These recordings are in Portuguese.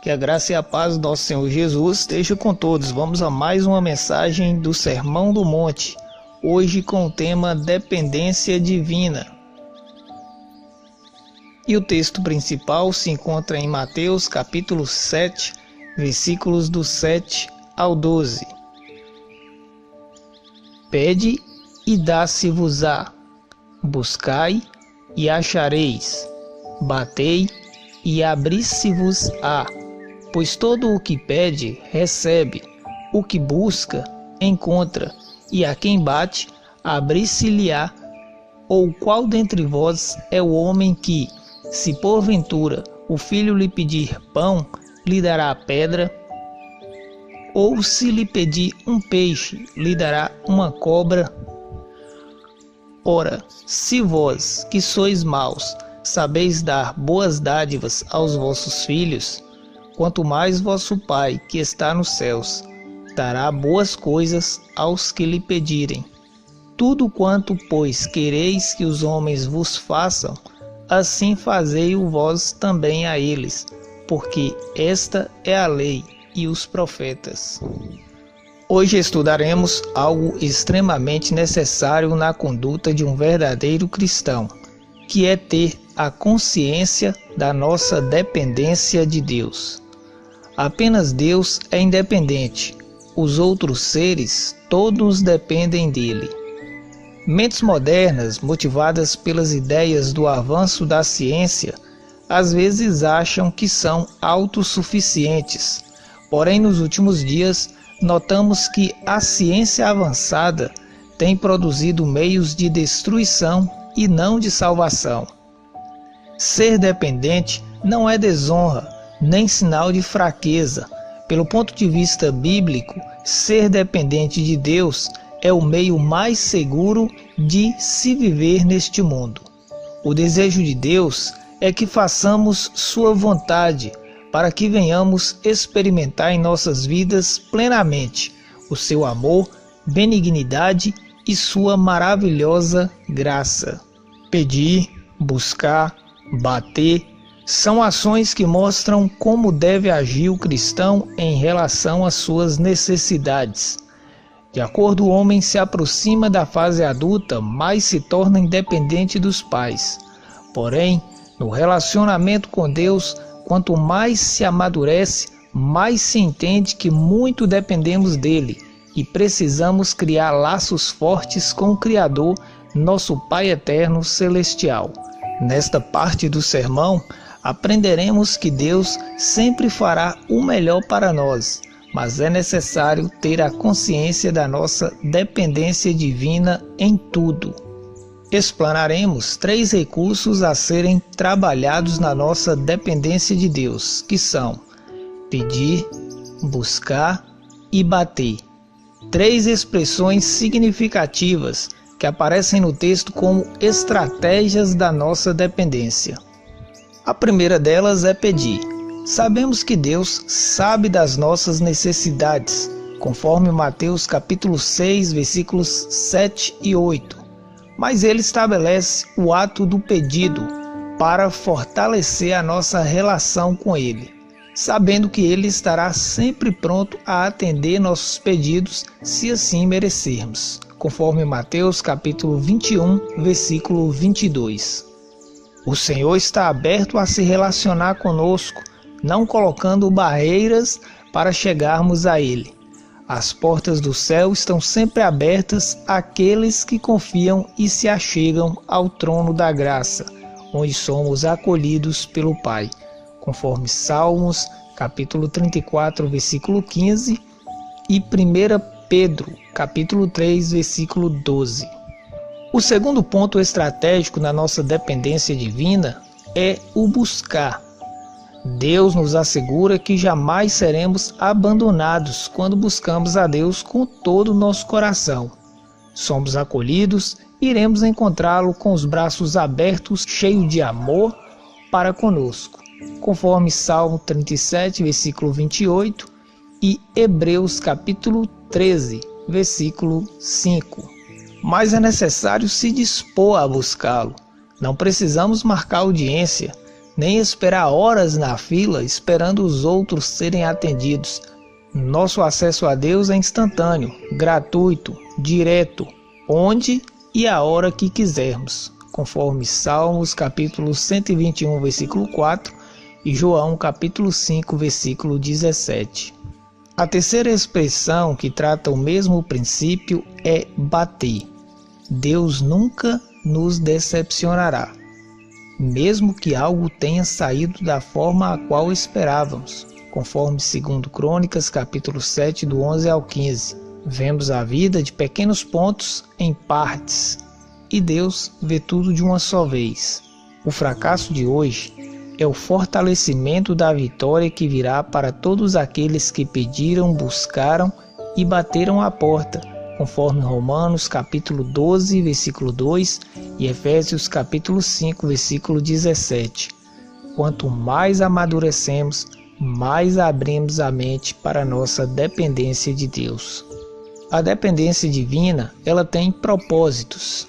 Que a graça e a paz do nosso Senhor Jesus esteja com todos. Vamos a mais uma mensagem do Sermão do Monte, hoje com o tema Dependência Divina. E o texto principal se encontra em Mateus capítulo 7, versículos do 7 ao 12. Pede e dá-se-vos-á, buscai e achareis, batei e abri-se-vos-á. Pois todo o que pede, recebe, o que busca, encontra, e a quem bate, abrir-se-lhe-á. Ou qual dentre vós é o homem que, se porventura o filho lhe pedir pão, lhe dará pedra? Ou se lhe pedir um peixe, lhe dará uma cobra? Ora, se vós, que sois maus, sabeis dar boas dádivas aos vossos filhos, quanto mais vosso Pai, que está nos céus, dará boas coisas aos que lhe pedirem. Tudo quanto, pois, quereis que os homens vos façam, assim fazei-o vós também a eles, porque esta é a lei e os profetas. Hoje estudaremos algo extremamente necessário na conduta de um verdadeiro cristão, que é ter a consciência da nossa dependência de Deus. Apenas Deus é independente, os outros seres todos dependem dele. Mentes modernas, motivadas pelas ideias do avanço da ciência, às vezes acham que são autossuficientes. Porém, nos últimos dias, notamos que a ciência avançada tem produzido meios de destruição e não de salvação. Ser dependente não é desonra, nem sinal de fraqueza. Pelo ponto de vista bíblico, ser dependente de Deus é o meio mais seguro de se viver neste mundo. O desejo de Deus é que façamos sua vontade, para que venhamos experimentar em nossas vidas plenamente o seu amor, benignidade e sua maravilhosa graça. Pedir, buscar, bater, são ações que mostram como deve agir o cristão em relação às suas necessidades. De acordo, o homem se aproxima da fase adulta, mais se torna independente dos pais. Porém, no relacionamento com Deus, quanto mais se amadurece, mais se entende que muito dependemos dele e precisamos criar laços fortes com o Criador, nosso Pai eterno celestial. Nesta parte do sermão, aprenderemos que Deus sempre fará o melhor para nós, mas é necessário ter a consciência da nossa dependência divina em tudo. Explanaremos 3 recursos a serem trabalhados na nossa dependência de Deus, que são pedir, buscar e bater. 3 expressões significativas que aparecem no texto como estratégias da nossa dependência. A primeira delas é pedir. Sabemos que Deus sabe das nossas necessidades, conforme Mateus capítulo 6, versículos 7 e 8. Mas ele estabelece o ato do pedido para fortalecer a nossa relação com ele, sabendo que ele estará sempre pronto a atender nossos pedidos se assim merecermos, conforme Mateus capítulo 21, versículo 22. O Senhor está aberto a se relacionar conosco, não colocando barreiras para chegarmos a Ele. As portas do céu estão sempre abertas àqueles que confiam e se achegam ao trono da graça, onde somos acolhidos pelo Pai, conforme Salmos capítulo 34, versículo 15 e 1 Pedro capítulo 3, versículo 12. O segundo ponto estratégico na nossa dependência divina é o buscar. Deus nos assegura que jamais seremos abandonados quando buscamos a Deus com todo o nosso coração. Somos acolhidos e iremos encontrá-lo com os braços abertos, cheio de amor para conosco, conforme Salmo 37, versículo 28 e Hebreus capítulo 13, versículo 5. Mas é necessário se dispor a buscá-lo. Não precisamos marcar audiência, nem esperar horas na fila esperando os outros serem atendidos. Nosso acesso a Deus é instantâneo, gratuito, direto, onde e a hora que quisermos, conforme Salmos capítulo 121, versículo 4 e João capítulo 5, versículo 17. A terceira expressão que trata o mesmo princípio é bater. Deus nunca nos decepcionará, mesmo que algo tenha saído da forma a qual esperávamos, conforme 2 Crônicas capítulo 7, do 11 ao 15. Vemos a vida de pequenos pontos em partes, e Deus vê tudo de uma só vez. O fracasso de hoje é o fortalecimento da vitória que virá para todos aqueles que pediram, buscaram e bateram à porta, conforme Romanos capítulo 12, versículo 2 e Efésios capítulo 5, versículo 17. Quanto mais amadurecemos, mais abrimos a mente para a nossa dependência de Deus. A dependência divina, ela tem propósitos.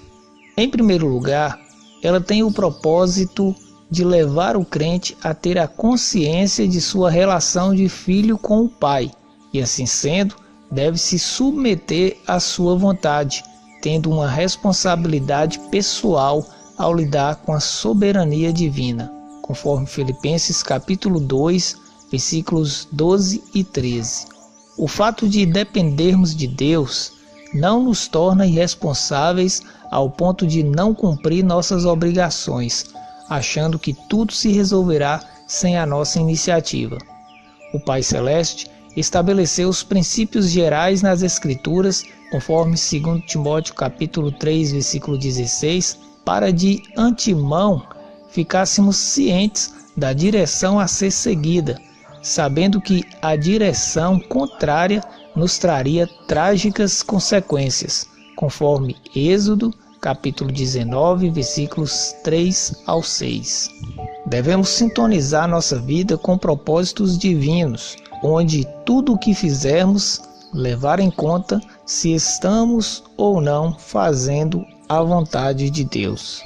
Em primeiro lugar, ela tem o propósito de levar o crente a ter a consciência de sua relação de filho com o Pai, e assim sendo, deve se submeter à sua vontade, tendo uma responsabilidade pessoal ao lidar com a soberania divina, conforme Filipenses capítulo 2, versículos 12 e 13. O fato de dependermos de Deus não nos torna irresponsáveis ao ponto de não cumprir nossas obrigações, achando que tudo se resolverá sem a nossa iniciativa. O Pai Celeste estabeleceu os princípios gerais nas Escrituras, conforme 2 Timóteo capítulo 3, versículo 16, para de antemão ficássemos cientes da direção a ser seguida, sabendo que a direção contrária nos traria trágicas consequências, conforme Êxodo capítulo 19, versículos 3 ao 6. Devemos sintonizar nossa vida com propósitos divinos, onde tudo o que fizermos levar em conta se estamos ou não fazendo a vontade de Deus.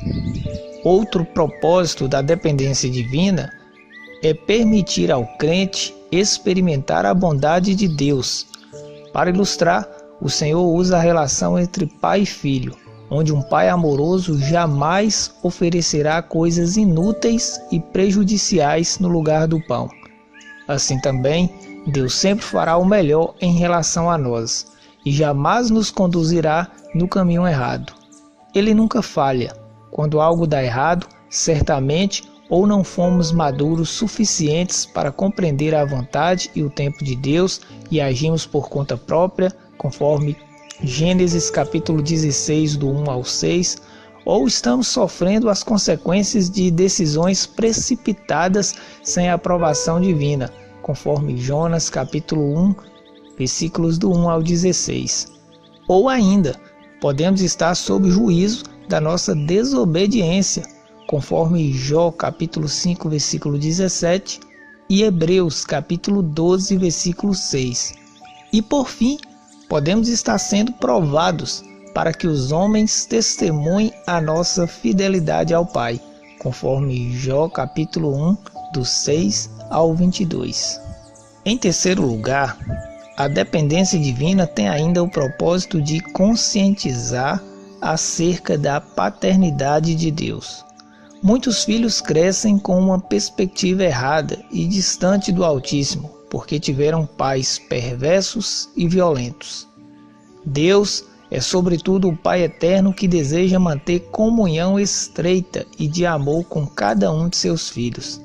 Outro propósito da dependência divina é permitir ao crente experimentar a bondade de Deus. Para ilustrar, o Senhor usa a relação entre pai e filho, onde um pai amoroso jamais oferecerá coisas inúteis e prejudiciais no lugar do pão. Assim também, Deus sempre fará o melhor em relação a nós e jamais nos conduzirá no caminho errado. Ele nunca falha. Quando algo dá errado, certamente ou não fomos maduros suficientes para compreender a vontade e o tempo de Deus e agimos por conta própria, conforme Gênesis capítulo 16, do 1 ao 6, ou estamos sofrendo as consequências de decisões precipitadas sem aprovação divina, conforme Jonas capítulo 1, versículos do 1 ao 16. Ou ainda, podemos estar sob juízo da nossa desobediência, conforme Jó capítulo 5, versículo 17 e Hebreus capítulo 12, versículo 6. E por fim, podemos estar sendo provados para que os homens testemunhem a nossa fidelidade ao Pai, conforme Jó capítulo 1, do 6 ao 22. Em terceiro lugar, a dependência divina tem ainda o propósito de conscientizar acerca da paternidade de Deus. Muitos filhos crescem com uma perspectiva errada e distante do Altíssimo, porque tiveram pais perversos e violentos. Deus é sobretudo o Pai eterno que deseja manter comunhão estreita e de amor com cada um de seus filhos,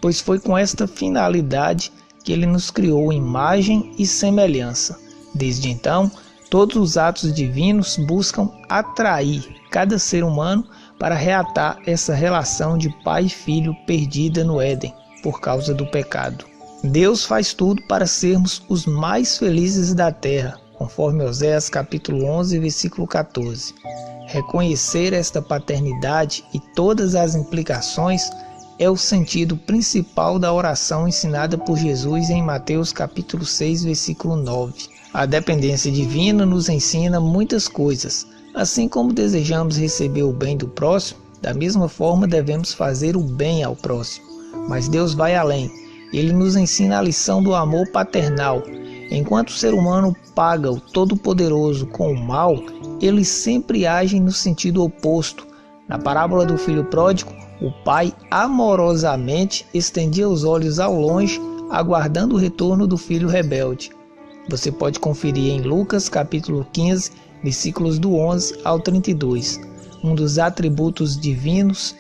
pois foi com esta finalidade que Ele nos criou imagem e semelhança. Desde então, todos os atos divinos buscam atrair cada ser humano para reatar essa relação de pai e filho perdida no Éden por causa do pecado. Deus faz tudo para sermos os mais felizes da terra, conforme Oséias capítulo 11, versículo 14. Reconhecer esta paternidade e todas as implicações é o sentido principal da oração ensinada por Jesus em Mateus capítulo 6, versículo 9. A dependência divina nos ensina muitas coisas. Assim como desejamos receber o bem do próximo, Da mesma forma, devemos fazer o bem ao próximo. Mas Deus vai além. Ele nos ensina a lição do amor paternal. Enquanto o ser humano paga o Todo-Poderoso com o mal, ele sempre age no sentido oposto. Na parábola do filho pródigo, o pai amorosamente estendia os olhos ao longe, aguardando o retorno do filho rebelde. Você pode conferir em Lucas capítulo 15, versículos do 11 ao 32. Um dos atributos divinos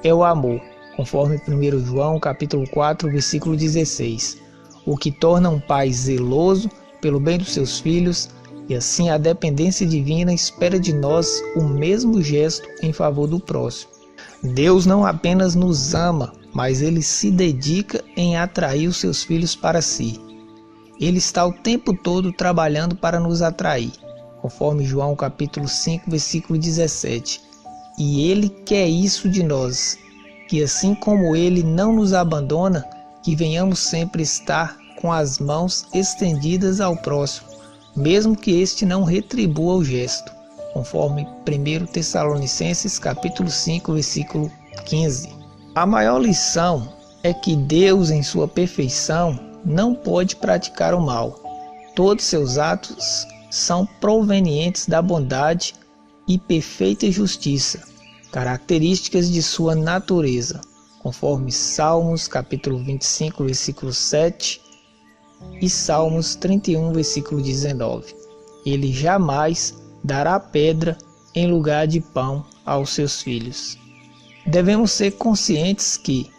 é o amor, conforme 1 João capítulo 4, versículo 16. O que torna um pai zeloso pelo bem dos seus filhos, e assim a dependência divina espera de nós o mesmo gesto em favor do próximo. Deus não apenas nos ama, mas Ele se dedica em atrair os seus filhos para si. Ele está o tempo todo trabalhando para nos atrair, conforme João capítulo 5, versículo 17. E Ele quer isso de nós, que assim como Ele não nos abandona, que venhamos sempre estar com as mãos estendidas ao próximo, mesmo que este não retribua o gesto, conforme 1 Tessalonicenses capítulo 5, versículo 15. A maior lição é que Deus, em sua perfeição, não pode praticar o mal. Todos seus atos são provenientes da bondade e perfeita justiça, características de sua natureza, conforme Salmos capítulo 25, versículo 7 e Salmos 31, versículo 19. Ele jamais dará pedra em lugar de pão aos seus filhos. Devemos ser conscientes que,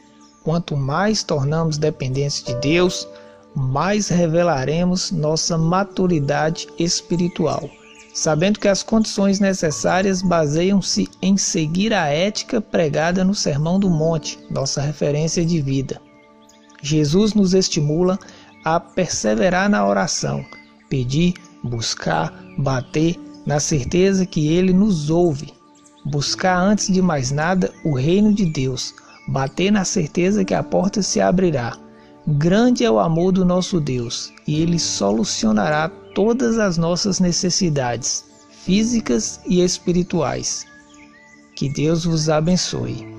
quanto mais tornamos dependentes de Deus, mais revelaremos nossa maturidade espiritual, sabendo que as condições necessárias baseiam-se em seguir a ética pregada no Sermão do Monte, nossa referência de vida. Jesus nos estimula a perseverar na oração, pedir, buscar, bater, na certeza que Ele nos ouve. Buscar antes de mais nada o reino de Deus, bater na certeza que a porta se abrirá. Grande é o amor do nosso Deus, e Ele solucionará todas as nossas necessidades, físicas e espirituais. Que Deus vos abençoe.